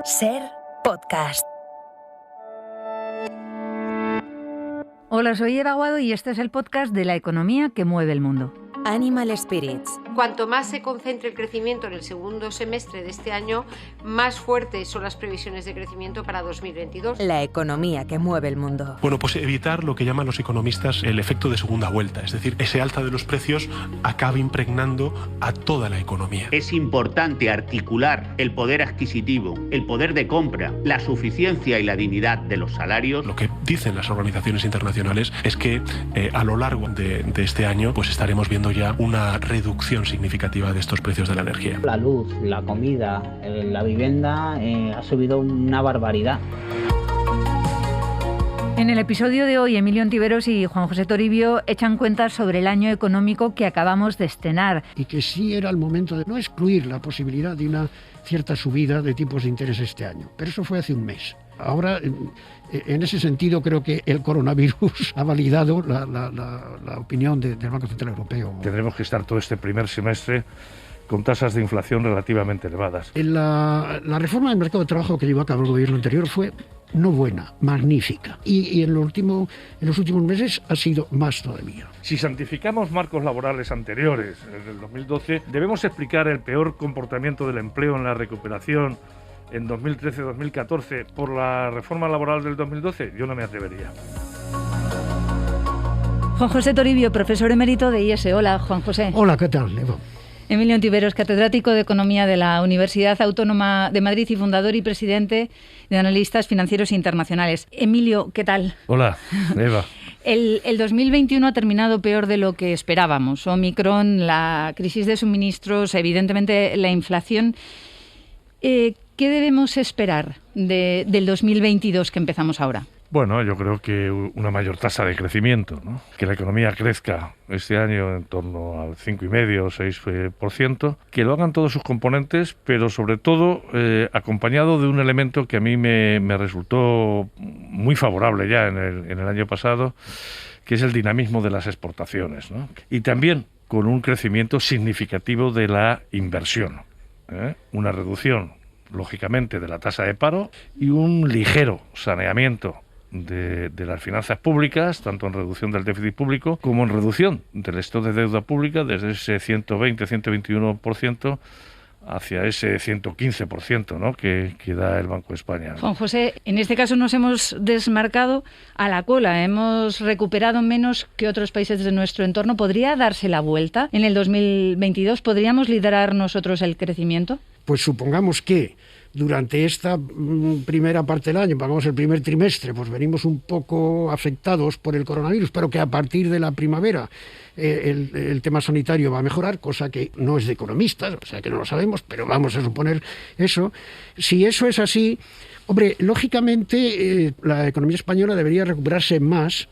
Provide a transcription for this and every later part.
Ser podcast. Hola, soy Eva Aguado y este es el podcast de la economía que mueve el mundo. Animal Spirits. Cuanto más se concentre el crecimiento en el segundo semestre de este año, más fuertes son las previsiones de crecimiento para 2022. La economía que mueve el mundo. Bueno, pues evitar lo que llaman los economistas el efecto de segunda vuelta, es decir, ese alza de los precios acaba impregnando a toda la economía. Es importante articular el poder adquisitivo, el poder de compra, la suficiencia y la dignidad de los salarios. Lo que dicen las organizaciones internacionales es que a lo largo de este año pues estaremos viendo ya una reducción significativa de estos precios de la energía. La luz, la comida, la vivienda ha subido una barbaridad. En el episodio de hoy, Emilio Ontiveros y Juan José Toribio echan cuentas sobre el año económico que acabamos de estrenar. Y que sí era el momento de no excluir la posibilidad de una cierta subida de tipos de interés este año. Pero eso fue hace un mes. Ahora, en ese sentido, creo que el coronavirus ha validado la opinión del Banco Central Europeo. Tendremos que estar todo este primer semestre con tasas de inflación relativamente elevadas. La reforma del mercado de trabajo que llevó a cabo el gobierno anterior fue no buena, magnífica. Y en los últimos meses ha sido más todavía. Si santificamos marcos laborales anteriores, el del 2012, debemos explicar el peor comportamiento del empleo en la recuperación en 2013-2014 por la reforma laboral del 2012, yo no me atrevería. Juan José Toribio, profesor emérito de IES. Hola, Juan José. Hola, ¿qué tal, Eva? Emilio Ontiveros, catedrático de Economía de la Universidad Autónoma de Madrid y fundador y presidente de Analistas Financieros Internacionales. Emilio, ¿qué tal? Hola, Eva. El 2021 ha terminado peor de lo que esperábamos. Omicron, la crisis de suministros, evidentemente la inflación. ¿Qué debemos esperar del 2022 que empezamos ahora? Bueno, yo creo que una mayor tasa de crecimiento, ¿no? Que la economía crezca este año en torno al 5,5 o 6%, que lo hagan todos sus componentes, pero sobre todo acompañado de un elemento que a mí me resultó muy favorable ya en el año pasado, que es el dinamismo de las exportaciones, ¿no? Y también con un crecimiento significativo de la inversión, una reducción, lógicamente, de la tasa de paro y un ligero saneamiento de las finanzas públicas, tanto en reducción del déficit público como en reducción del stock de deuda pública desde ese 120-121% hacia ese 115%, ¿no? que da el Banco de España, ¿no? Juan José, en este caso nos hemos desmarcado a la cola, hemos recuperado menos que otros países de nuestro entorno. ¿Podría darse la vuelta en el 2022? ¿Podríamos liderar nosotros el crecimiento? Pues supongamos que durante esta primera parte del año, pagamos el primer trimestre, pues venimos un poco afectados por el coronavirus, pero que a partir de la primavera el tema sanitario va a mejorar, cosa que no es de economistas, o sea que no lo sabemos, pero vamos a suponer eso. Si eso es así, hombre, lógicamente la economía española debería recuperarse más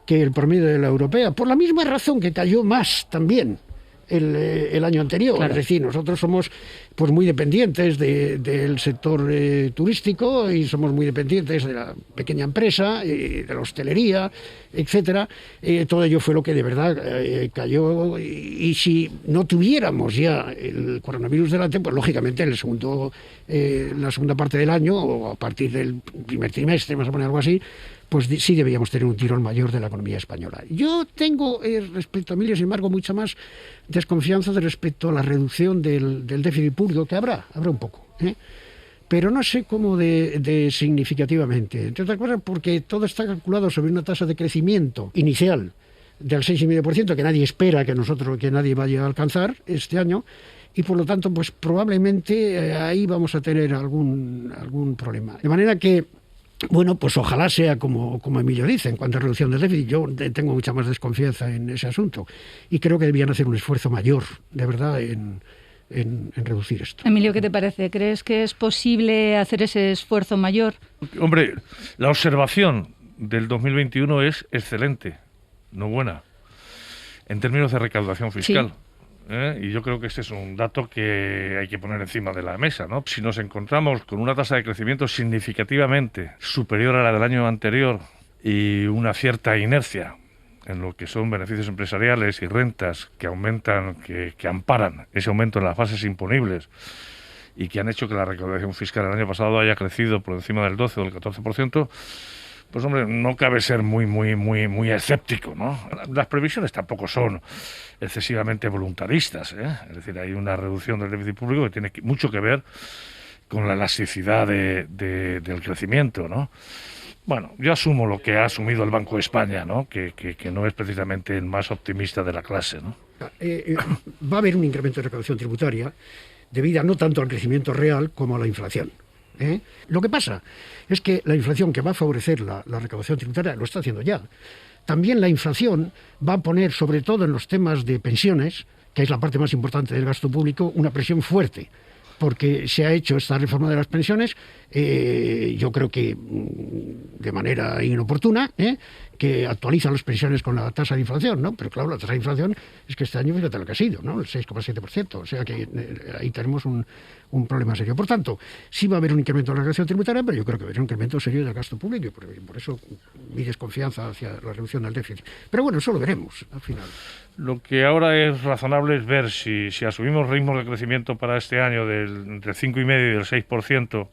que el promedio de la europea, por la misma razón que cayó más también el año anterior. Claro. Es decir, nosotros somos pues muy dependientes del sector turístico y somos muy dependientes de la pequeña empresa, de la hostelería, etcétera. Todo ello fue lo que de verdad cayó, y si no tuviéramos ya el coronavirus delante, pues lógicamente en la segunda parte del año, o a partir del primer trimestre, más o menos algo así, pues sí debíamos tener un tirón mayor de la economía española. Yo tengo, respecto a Emilio, sin embargo, mucha más desconfianza respecto a la reducción del déficit público, que habrá un poco, pero no sé cómo de significativamente. Entre otras cosas, porque todo está calculado sobre una tasa de crecimiento inicial del 6,5%, que nadie espera que nadie vaya a alcanzar este año, y por lo tanto, pues probablemente ahí vamos a tener algún problema. De manera que, bueno, pues ojalá sea como Emilio dice, en cuanto a reducción del déficit. Yo tengo mucha más desconfianza en ese asunto y creo que debían hacer un esfuerzo mayor, de verdad, en reducir esto. Emilio, ¿qué te parece? ¿Crees que es posible hacer ese esfuerzo mayor? Hombre, la observación del 2021 es excelente, no buena, en términos de recaudación fiscal. Sí. Y yo creo que este es un dato que hay que poner encima de la mesa, ¿no? Si nos encontramos con una tasa de crecimiento significativamente superior a la del año anterior y una cierta inercia en lo que son beneficios empresariales y rentas que aumentan, que amparan ese aumento en las bases imponibles, y que han hecho que la recaudación fiscal el año pasado haya crecido por encima del 12 o del 14%, pues hombre, no cabe ser muy escéptico, ¿no? Las previsiones tampoco son excesivamente voluntaristas, ¿eh? Es decir, hay una reducción del déficit público que tiene mucho que ver con la elasticidad del crecimiento, ¿no? Bueno, yo asumo lo que ha asumido el Banco de España, ¿no? Que no es precisamente el más optimista de la clase, ¿no? Va a haber un incremento de recaudación tributaria debida no tanto al crecimiento real como a la inflación. Lo que pasa es que la inflación, que va a favorecer la recaudación tributaria, lo está haciendo ya. También la inflación va a poner, sobre todo en los temas de pensiones, que es la parte más importante del gasto público, una presión fuerte, porque se ha hecho esta reforma de las pensiones, yo creo que de manera inoportuna, que actualizan las pensiones con la tasa de inflación, ¿no? Pero claro, la tasa de inflación es que este año, fíjate lo que ha sido, ¿no? El 6,7%, o sea que ahí tenemos un problema serio. Por tanto, sí va a haber un incremento de la recaudación tributaria, pero yo creo que va a haber un incremento serio del gasto público, y por eso mi desconfianza hacia la reducción del déficit. Pero bueno, eso lo veremos al final. Lo que ahora es razonable es ver si asumimos ritmos de crecimiento para este año entre el 5,5% y el 6%,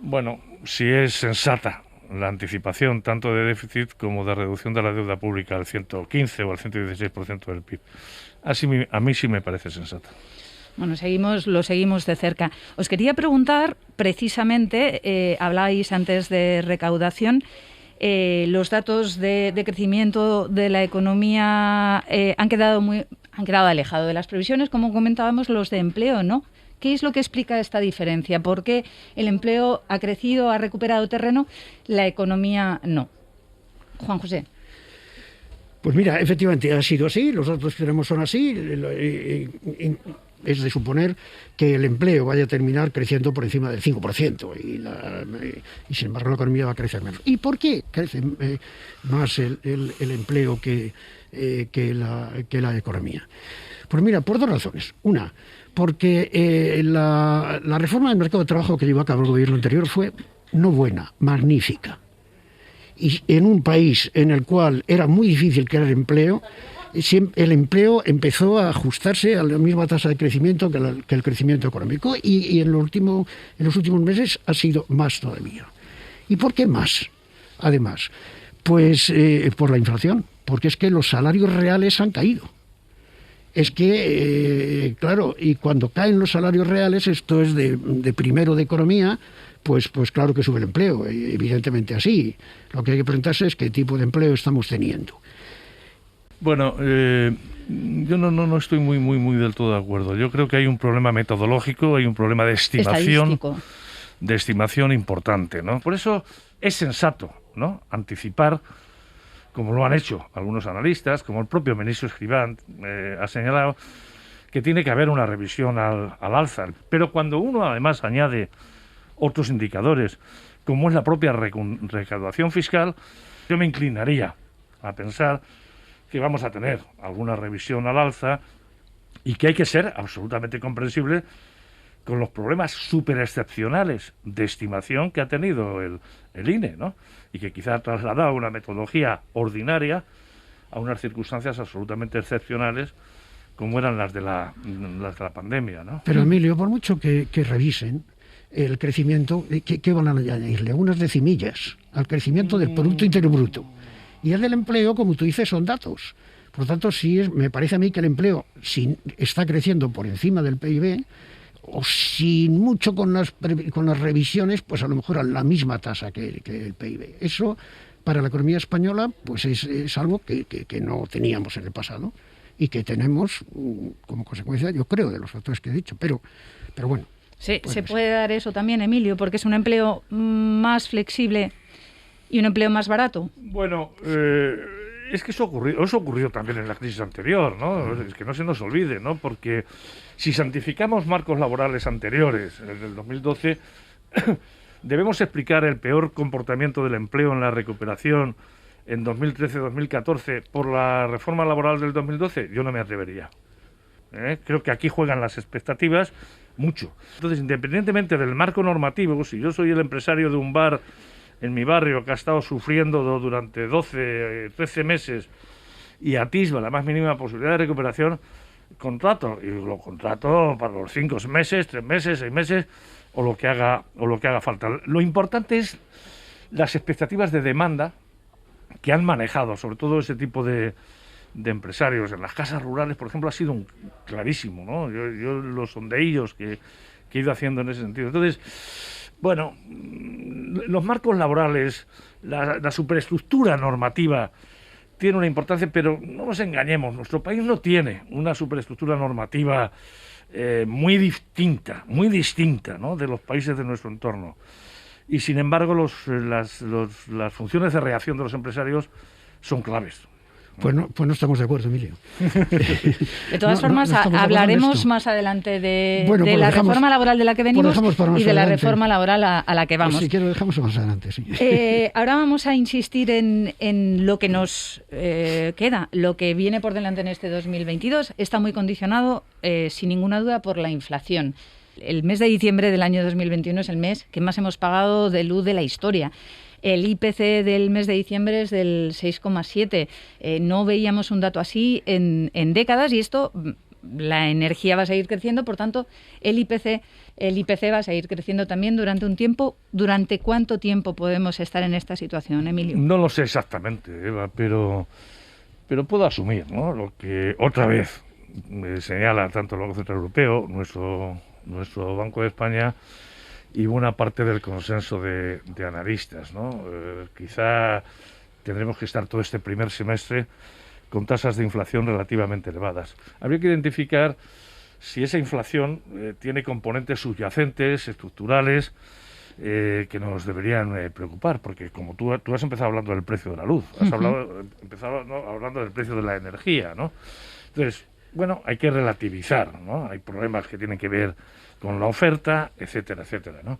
bueno, si es sensata la anticipación tanto de déficit como de reducción de la deuda pública al 115 o al 116% del PIB. A mí sí me parece sensata. Bueno, lo seguimos de cerca. Os quería preguntar, precisamente, habláis antes de recaudación, los datos de crecimiento de la economía han quedado alejados de las previsiones, como comentábamos, los de empleo, ¿no? ¿Qué es lo que explica esta diferencia? ¿Por qué el empleo ha crecido, ha recuperado terreno, la economía no? Juan José. Pues mira, efectivamente ha sido así, los datos que tenemos son así. Es de suponer que el empleo vaya a terminar creciendo por encima del 5% y sin embargo la economía va a crecer menos. ¿Y por qué crece más el empleo que la economía? Pues mira, por dos razones. Una, porque la reforma del mercado de trabajo que llevó a cabo el gobierno anterior fue no buena, magnífica. Y en un país en el cual era muy difícil crear empleo, el empleo empezó a ajustarse a la misma tasa de crecimiento que el crecimiento económico, y en los últimos meses ha sido más todavía. ¿Y por qué más? Además, pues por la inflación, porque es que los salarios reales han caído. Es que, claro, y cuando caen los salarios reales, esto es de primero de economía, pues claro que sube el empleo, evidentemente así. Lo que hay que preguntarse es qué tipo de empleo estamos teniendo. Bueno, yo no estoy muy del todo de acuerdo. Yo creo que hay un problema metodológico, hay un problema de estimación importante, ¿no? Por eso es sensato, ¿no?, anticipar, como lo han hecho algunos analistas, como el propio ministro Escrivá ha señalado, que tiene que haber una revisión al alza. Pero cuando uno además añade otros indicadores, como es la propia recaudación fiscal, yo me inclinaría a pensar que vamos a tener alguna revisión al alza y que hay que ser absolutamente comprensible con los problemas súper excepcionales de estimación que ha tenido el INE, ¿no? Y que quizá ha trasladado una metodología ordinaria a unas circunstancias absolutamente excepcionales como eran las de la pandemia, ¿no? Pero Emilio, por mucho que revisen el crecimiento, ¿qué van a añadirle? Unas decimillas al crecimiento del Producto Interior Bruto. Y el del empleo, como tú dices, son datos. Por lo tanto, me parece a mí que el empleo está creciendo por encima del PIB, o sin mucho con las revisiones, pues a lo mejor a la misma tasa que el PIB. Eso, para la economía española, pues es algo que no teníamos en el pasado y que tenemos como consecuencia, yo creo, de los factores que he dicho. Pero bueno. Sí, se puede dar eso también, Emilio, porque es un empleo más flexible y un empleo más barato. Bueno, es que eso ocurrió también en la crisis anterior, ¿no? Es que no se nos olvide, ¿no? Porque si santificamos marcos laborales anteriores, el del 2012, debemos explicar el peor comportamiento del empleo en la recuperación en 2013-2014 por la reforma laboral del 2012. Yo no me atrevería. Creo que aquí juegan las expectativas mucho. Entonces, independientemente del marco normativo, si yo soy el empresario de un bar en mi barrio que ha estado sufriendo durante 12, 13 meses y atisba la más mínima posibilidad de recuperación, contrato, y lo contrato para los 5 meses, 3 meses, 6 meses, o lo que haga falta. Lo importante es las expectativas de demanda que han manejado, sobre todo ese tipo de empresarios. En las casas rurales, por ejemplo, ha sido clarísimo, ¿no? Yo los sondeillos que he ido haciendo en ese sentido. Entonces, bueno, los marcos laborales, la superestructura normativa tiene una importancia, pero no nos engañemos, nuestro país no tiene una superestructura normativa muy distinta, ¿no?, de los países de nuestro entorno. Y sin embargo, las funciones de reacción de los empresarios son claves. Pues no estamos de acuerdo, Emilio. De todas formas, hablaremos más adelante de la reforma laboral de la que venimos y de la reforma laboral a la que vamos. Pues si quiero, dejamos más adelante, sí. Ahora vamos a insistir en lo que nos queda, lo que viene por delante en este 2022. Está muy condicionado, sin ninguna duda, por la inflación. El mes de diciembre del año 2021 es el mes que más hemos pagado de luz de la historia. El IPC del mes de diciembre es del 6,7. No veíamos un dato así en décadas, y esto, la energía va a seguir creciendo, por tanto, el IPC va a seguir creciendo también durante un tiempo. ¿Durante cuánto tiempo podemos estar en esta situación, Emilio? No lo sé exactamente, Eva, pero puedo asumir, ¿no?, lo que otra vez señala tanto el Banco Central Europeo, nuestro Banco de España, y buena parte del consenso de analistas, ¿no? Quizá tendremos que estar todo este primer semestre con tasas de inflación relativamente elevadas. Habría que identificar si esa inflación tiene componentes subyacentes, estructurales, que nos deberían preocupar, porque como tú has empezado hablando del precio de la luz, has empezado hablando del precio de la energía, ¿no? Entonces, bueno, hay que relativizar, ¿no? Hay problemas que tienen que ver con la oferta, etcétera, etcétera, ¿no?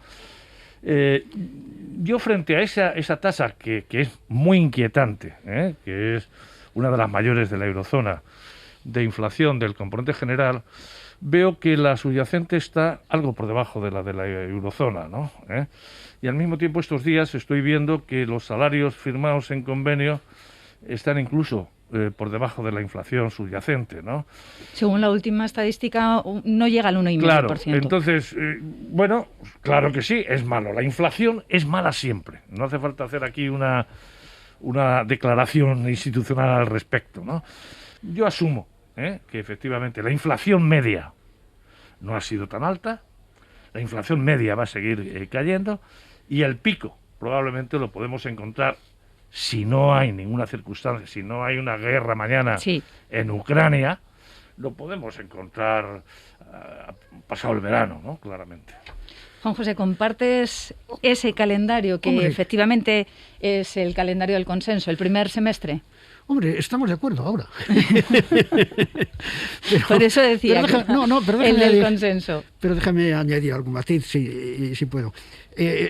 Yo frente a esa tasa que es muy inquietante, que es una de las mayores de la eurozona, de inflación del componente general, veo que la subyacente está algo por debajo de la eurozona, ¿no? Y al mismo tiempo estos días estoy viendo que los salarios firmados en convenio están incluso por debajo de la inflación subyacente, ¿no? Según la última estadística, no llega al 1,5%. Claro, entonces, bueno, claro que sí, es malo. La inflación es mala siempre. No hace falta hacer aquí una declaración institucional al respecto, ¿no? Yo asumo que efectivamente la inflación media no ha sido tan alta, la inflación media va a seguir cayendo, y el pico probablemente lo podemos encontrar, si no hay ninguna circunstancia, si no hay una guerra mañana en Ucrania, lo podemos encontrar pasado el verano, ¿no? Claramente. Juan José, ¿compartes ese calendario que efectivamente es el calendario del consenso, el primer semestre? Hombre, estamos de acuerdo ahora. Por eso decía, el del consenso. Pero déjame añadir algún matiz, si puedo.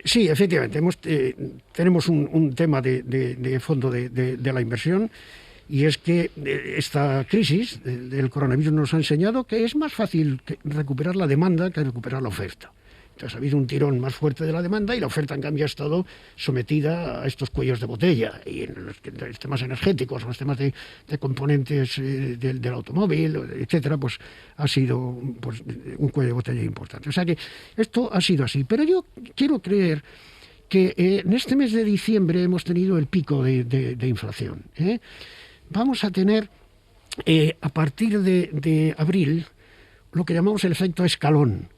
Sí, efectivamente, tenemos un tema de fondo de la inversión, y es que esta crisis del coronavirus nos ha enseñado que es más fácil recuperar la demanda que recuperar la oferta. Entonces ha habido un tirón más fuerte de la demanda, y la oferta, en cambio, ha estado sometida a estos cuellos de botella. Y en los temas energéticos, los temas de componentes del automóvil, etcétera, pues ha sido un cuello de botella importante. O sea que esto ha sido así. Pero yo quiero creer que en este mes de diciembre hemos tenido el pico de inflación. Vamos a tener, a partir de abril, lo que llamamos el efecto escalón.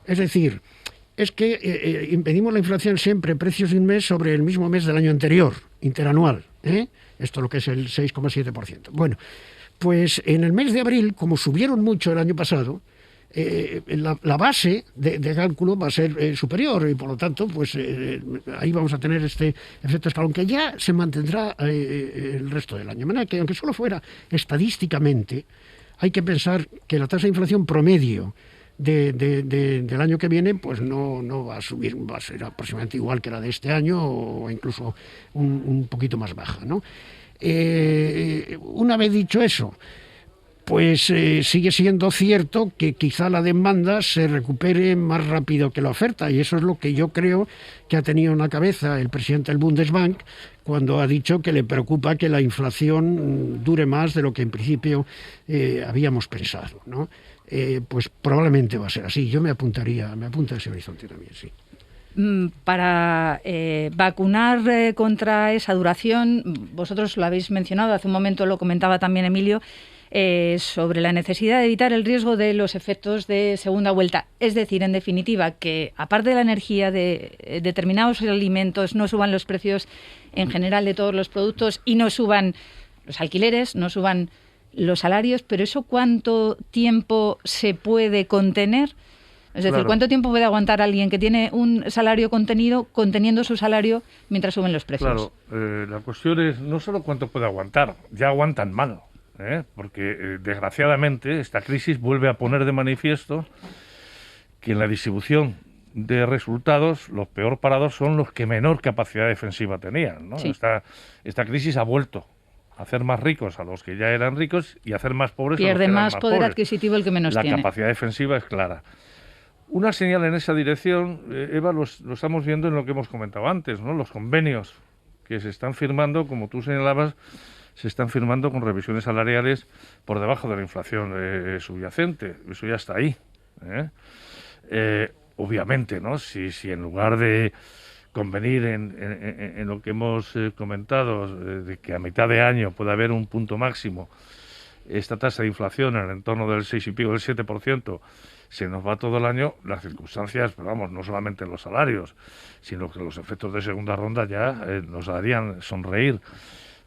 Es decir, es que impedimos la inflación siempre, precios de un mes sobre el mismo mes del año anterior, interanual. Esto es lo que es el 6,7%. Bueno, pues en el mes de abril, como subieron mucho el año pasado, la base de cálculo va a ser superior, y por lo tanto, pues ahí vamos a tener este efecto escalón, que ya se mantendrá el resto del año. De manera que, aunque solo fuera estadísticamente, hay que pensar que la tasa de inflación promedio del año que viene, pues no va a subir, va a ser aproximadamente igual que la de este año, o incluso un poquito más baja, ¿no? Una vez dicho eso, pues sigue siendo cierto que quizá la demanda se recupere más rápido que la oferta, y eso es lo que yo creo que ha tenido en la cabeza el presidente del Bundesbank cuando ha dicho que le preocupa que la inflación dure más de lo que en principio habíamos pensado, ¿no? Pues probablemente va a ser así. Yo me apunta a ese horizonte también, sí. Para vacunar contra esa duración, vosotros lo habéis mencionado, hace un momento lo comentaba también Emilio, sobre la necesidad de evitar el riesgo de los efectos de segunda vuelta. Es decir, en definitiva, que aparte de la energía de determinados alimentos, no suban los precios en general de todos los productos y no suban los alquileres, no suban los salarios, pero ¿eso cuánto tiempo se puede contener? Es decir, ¿cuánto tiempo puede aguantar alguien que tiene un salario conteniendo su salario mientras suben los precios? Claro, la cuestión es no solo cuánto puede aguantar, ya aguantan mal. Porque desgraciadamente esta crisis vuelve a poner de manifiesto que en la distribución de resultados los peor parados son los que menor capacidad defensiva tenían, ¿no? Sí. Esta crisis ha vuelto a hacer más ricos a los que ya eran ricos y a hacer más pobres a los que pierde eran más poder pobres. Adquisitivo el que menos tiene. La capacidad defensiva es clara. Una señal en esa dirección, Eva, lo estamos viendo en lo que hemos comentado antes, ¿no? Los convenios que se están firmando, como tú señalabas, se están firmando con revisiones salariales por debajo de la inflación subyacente. Eso ya está ahí. Obviamente, ¿no? Si en lugar de convenir en lo que hemos comentado, de que a mitad de año puede haber un punto máximo, esta tasa de inflación en el entorno del 6 y pico, del 7%, se nos va todo el año, las circunstancias, pero vamos, no solamente los salarios, sino que los efectos de segunda ronda ya nos harían sonreír.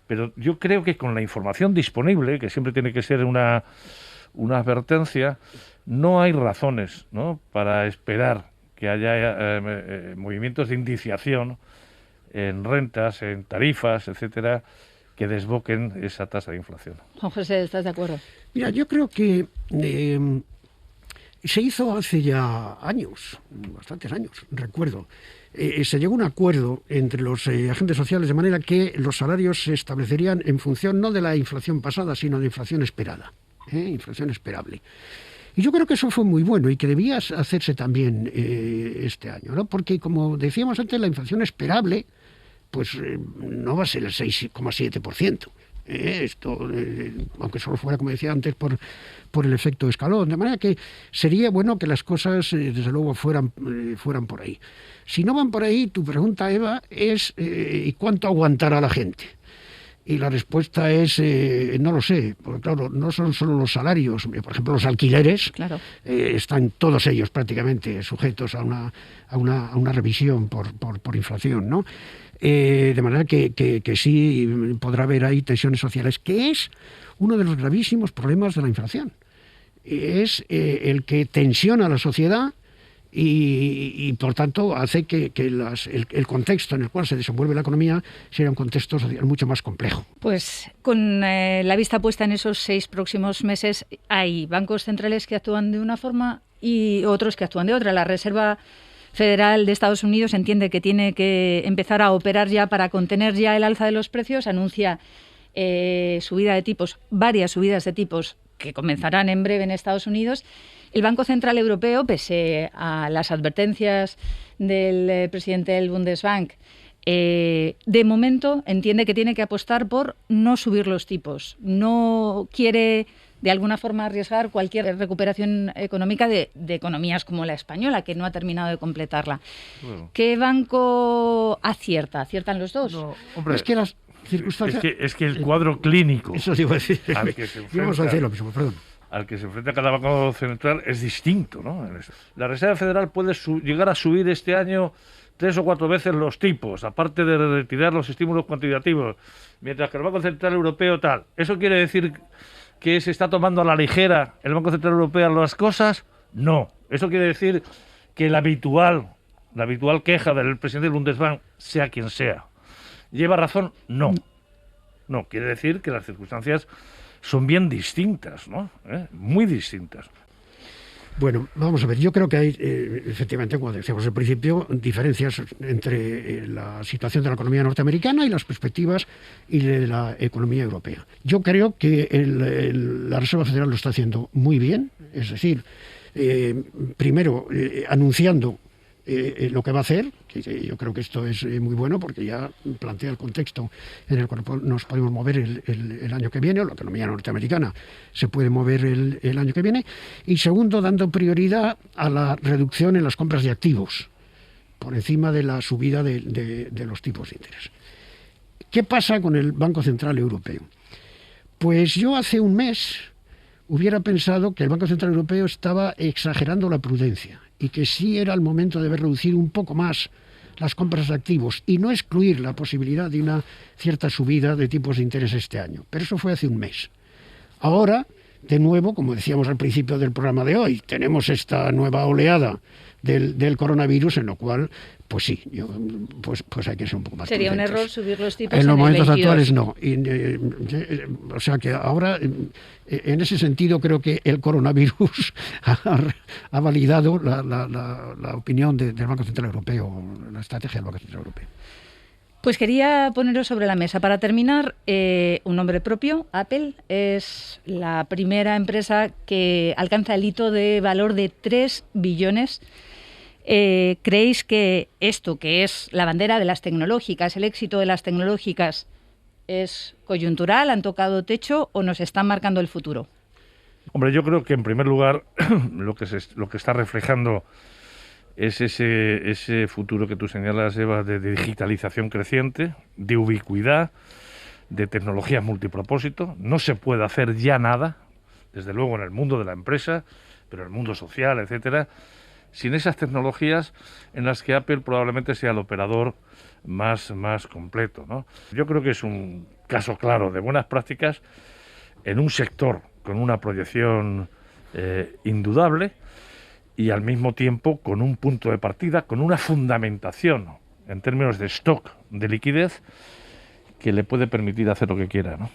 Pero yo creo que con la información disponible, que siempre tiene que ser una advertencia, no hay razones, ¿no?, para esperar que haya movimientos de indiciación en rentas, en tarifas, etcétera, que desboquen esa tasa de inflación. Juan José, ¿estás de acuerdo? Mira, yo creo que se hizo hace ya años, bastantes años, recuerdo. Se llegó a un acuerdo entre los agentes sociales de manera que los salarios se establecerían en función no de la inflación pasada, sino de inflación esperada, inflación esperable. Y yo creo que eso fue muy bueno y que debía hacerse también este año, ¿no? Porque, como decíamos antes, la inflación esperable pues no va a ser el 6,7%. Esto, aunque solo fuera, como decía antes, por el efecto escalón, de manera que sería bueno que las cosas desde luego fueran por ahí. Si no van por ahí, tu pregunta, Eva, es ¿y cuánto aguantará la gente? Y la respuesta es no lo sé, porque claro, no son solo los salarios, por ejemplo los alquileres, claro, están todos ellos prácticamente sujetos a una revisión por inflación, ¿no? De manera que sí podrá haber ahí tensiones sociales, que es uno de los gravísimos problemas de la inflación. Es el que tensiona a la sociedad y por tanto hace que el contexto en el cual se desenvuelve la economía sea un contexto social mucho más complejo. Pues con la vista puesta en esos 6 próximos meses, hay bancos centrales que actúan de una forma y otros que actúan de otra. La Reserva Federal de Estados Unidos entiende que tiene que empezar a operar ya para contener ya el alza de los precios, anuncia subida de tipos, varias subidas de tipos que comenzarán en breve en Estados Unidos. El Banco Central Europeo, pese a las advertencias del presidente del Bundesbank, de momento entiende que tiene que apostar por no subir los tipos. No quiere de alguna forma arriesgar cualquier recuperación económica de economías como la española, que no ha terminado de completarla. Bueno. ¿Qué banco acierta? ¿Aciertan los dos? No, hombre, es que las circunstancias... es que el cuadro clínico... Eso iba a decir. Vamos a decir lo mismo, perdón. Al que se enfrenta cada banco central es distinto, ¿no? La Reserva Federal puede llegar a subir este año 3 o 4 veces los tipos, aparte de retirar los estímulos cuantitativos, mientras que el Banco Central Europeo tal. ¿Eso quiere decir que se está tomando a la ligera el Banco Central Europeo las cosas? No. Eso quiere decir que la habitual queja del presidente del Bundesbank, sea quien sea, ¿lleva razón? No. No, quiere decir que las circunstancias son bien distintas, ¿no? Muy distintas. Bueno, vamos a ver, yo creo que hay, efectivamente, como decíamos al principio, diferencias entre la situación de la economía norteamericana y las perspectivas y de la economía europea. Yo creo que la Reserva Federal lo está haciendo muy bien, es decir, primero anunciando lo que va a hacer, que yo creo que esto es muy bueno porque ya plantea el contexto en el cual nos podemos mover el año que viene, o la economía norteamericana se puede mover el año que viene, y segundo, dando prioridad a la reducción en las compras de activos por encima de la subida de los tipos de interés. ¿Qué pasa con el Banco Central Europeo? Pues yo hace un mes hubiera pensado que el Banco Central Europeo estaba exagerando la prudencia y que sí era el momento de reducir un poco más las compras de activos y no excluir la posibilidad de una cierta subida de tipos de interés este año. Pero eso fue hace un mes. Ahora, de nuevo, como decíamos al principio del programa de hoy, tenemos esta nueva oleada del coronavirus, en lo cual, pues sí, pues hay que ser un poco más Sería prudentes. un error subir los tipos en los momentos 22. actuales no. O sea que ahora, en ese sentido, creo que el coronavirus ha validado la opinión del Banco Central Europeo, la estrategia del Banco Central Europeo. Pues quería poneros sobre la mesa. Para terminar, un nombre propio, Apple, es la primera empresa que alcanza el hito de valor de 3 billones. ¿Creéis que esto, que es la bandera de las tecnológicas, el éxito de las tecnológicas, es coyuntural, han tocado techo o nos están marcando el futuro? Hombre, yo creo que en primer lugar lo que está reflejando es ese futuro que tú señalas, Eva, de digitalización creciente, de ubicuidad, de tecnologías multipropósito. No se puede hacer ya nada, desde luego en el mundo de la empresa, pero en el mundo social, etcétera, sin esas tecnologías en las que Apple probablemente sea el operador más completo, ¿no? Yo creo que es un caso claro de buenas prácticas en un sector con una proyección indudable y al mismo tiempo con un punto de partida, con una fundamentación en términos de stock, de liquidez, que le puede permitir hacer lo que quiera, ¿no?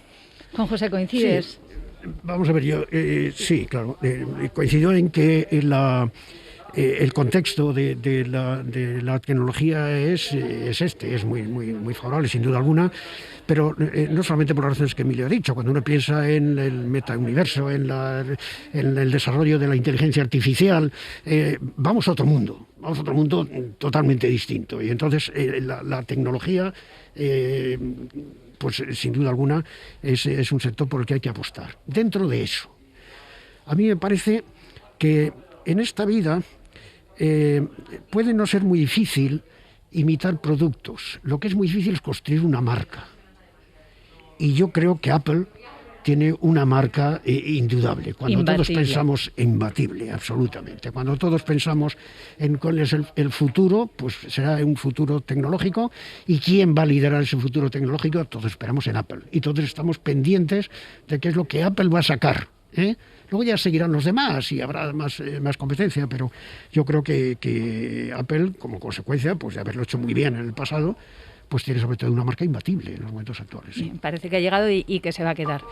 Juan José, ¿coincides? Sí. Vamos a ver, yo sí, claro, coincido en que el contexto de la tecnología es muy favorable, sin duda alguna, pero no solamente por las razones que Emilio ha dicho. Cuando uno piensa en el metauniverso, en el desarrollo de la inteligencia artificial, vamos a otro mundo totalmente distinto. Y entonces la tecnología, pues sin duda alguna, es un sector por el que hay que apostar. Dentro de eso, a mí me parece que en esta vida puede no ser muy difícil imitar productos. Lo que es muy difícil es construir una marca. Y yo creo que Apple tiene una marca indudable. Cuando imbatible. Todos pensamos imbatible, absolutamente. Cuando todos pensamos en cuál es el futuro, pues será un futuro tecnológico. ¿Y quién va a liderar ese futuro tecnológico? Todos esperamos en Apple. Y todos estamos pendientes de qué es lo que Apple va a sacar, ¿eh? Luego ya seguirán los demás y habrá más competencia, pero yo creo que Apple, como consecuencia pues de haberlo hecho muy bien en el pasado, pues tiene sobre todo una marca imbatible en los momentos actuales. ¿Sí? Parece que ha llegado y que se va a quedar.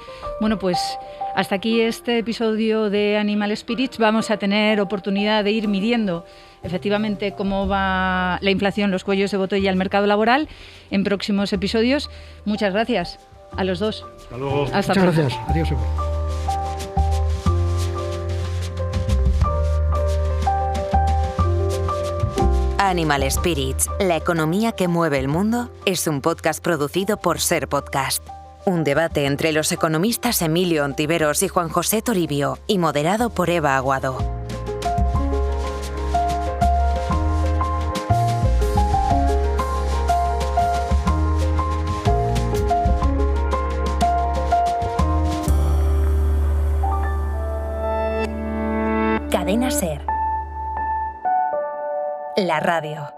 Bueno, pues hasta aquí este episodio de Animal Spirits. Vamos a tener oportunidad de ir midiendo efectivamente cómo va la inflación, los cuellos de botella al mercado laboral en próximos episodios. Muchas gracias a los dos. Hasta luego. Hasta Muchas pronto. gracias. Adiós. Animal Spirits, la economía que mueve el mundo, es un podcast producido por Ser Podcast. Un debate entre los economistas Emilio Ontiveros y Juan José Toribio y moderado por Eva Aguado. Cadena Ser. La radio.